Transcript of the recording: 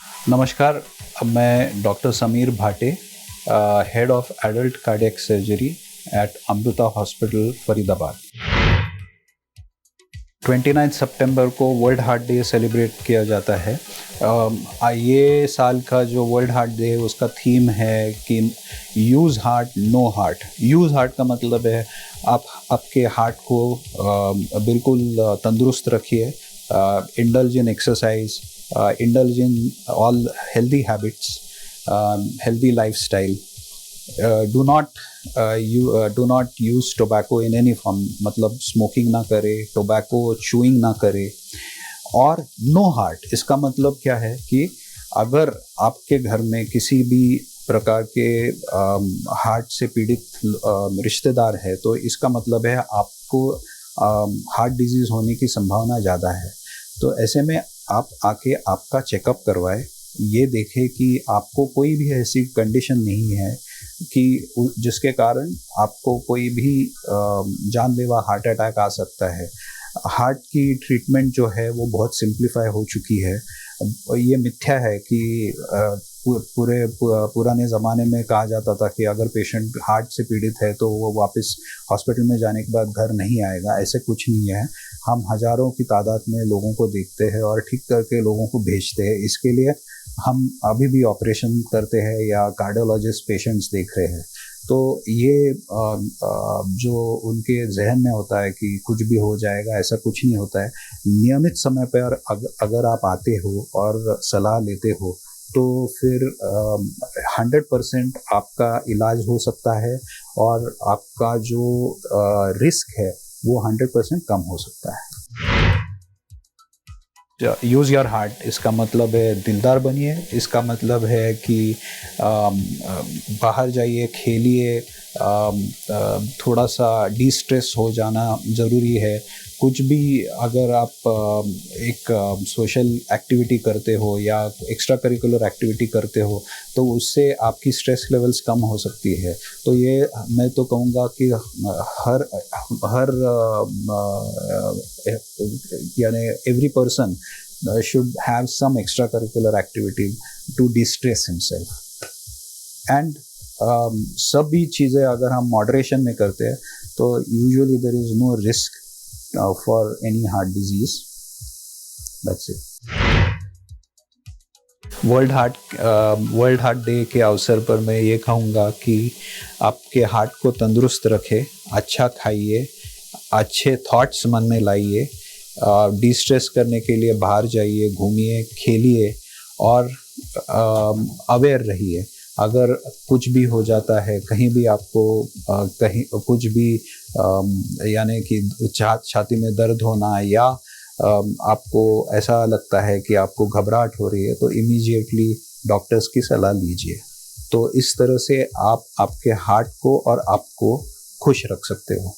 नमस्कार, मैं doctor Sameer Bhate, head of adult cardiac surgery eight Amrita hospital Faridabad. 29 सितंबर को वर्ल्ड हार्ट डे सेलिब्रेट किया जाता है। ये साल का जो वर्ल्ड हार्ट डे है उसका थीम है कि use heart know heart. Use heart का मतलब है आप आपके हार्ट को बिल्कुल तंदुरुस्त रखिए, indulge in exercise, indulge in all healthy habits, healthy lifestyle. Do not use tobacco in any form, मतलब स्मोकिंग ना करे, टोबैको चूइंग ना करे। और नो हार्ट, इसका मतलब क्या है कि अगर आपके घर में किसी भी प्रकार के हार्ट से पीड़ित रिश्तेदार है तो इसका मतलब है आपको हार्ट डिजीज़ होने की संभावना ज़्यादा है। तो ऐसे में आप आके आपका चेकअप करवाएं, ये देखें कि आपको कोई भी ऐसी कंडीशन नहीं है कि जिसके कारण आपको कोई भी जानलेवा हार्ट अटैक आ सकता है। हार्ट की ट्रीटमेंट जो है वो बहुत सिंप्लीफाई हो चुकी है। ये मिथ्या है कि पुराने ज़माने में कहा जाता था कि अगर पेशेंट हार्ट से पीड़ित है तो वो वापस हॉस्पिटल में जाने के बाद घर नहीं आएगा। ऐसे कुछ नहीं है। हम हज़ारों की तादाद में लोगों को देखते हैं और ठीक करके लोगों को भेजते हैं। इसके लिए हम अभी भी ऑपरेशन करते हैं या कार्डियोलॉजिस्ट पेशेंट्स देख रहे हैं। तो ये जो उनके जहन में होता है कि कुछ भी हो जाएगा, ऐसा कुछ नहीं होता है। नियमित समय पर अगर आप आते हो और सलाह लेते हो तो फिर 100% आपका इलाज हो सकता है और आपका जो रिस्क है वो 100% कम हो सकता है। यूज़ योर हार्ट, इसका मतलब है दिलदार बनिए। इसका मतलब है कि बाहर जाइए, खेलिए, थोड़ा सा डिस्ट्रेस हो जाना ज़रूरी है। कुछ भी अगर आप एक सोशल एक्टिविटी करते हो या एक्स्ट्रा करिकुलर एक्टिविटी करते हो तो उससे आपकी स्ट्रेस लेवल्स कम हो सकती है। तो ये मैं तो कहूँगा कि हर यानी every person should have some extracurricular activity to de-stress himself. And सभी चीज़ें अगर हम मॉडरेशन में करते हैं तो usually there is no risk for any heart disease. That's it. World heart day के अवसर पर मैं ये कहूँगा कि आपके हार्ट को तंदुरुस्त रखें, अच्छा खाइए, अच्छे थॉट्स मन में लाइए, डिस्ट्रेस करने के लिए बाहर जाइए, घूमिए, खेलिए और अवेयर रहिए। अगर कुछ भी हो जाता है, कहीं भी आपको कहीं कुछ भी यानी कि छाती में दर्द होना या आपको ऐसा लगता है कि आपको घबराहट हो रही है तो इमीडिएटली डॉक्टर्स की सलाह लीजिए। तो इस तरह से आप आपके हार्ट को और आपको खुश रख सकते हो।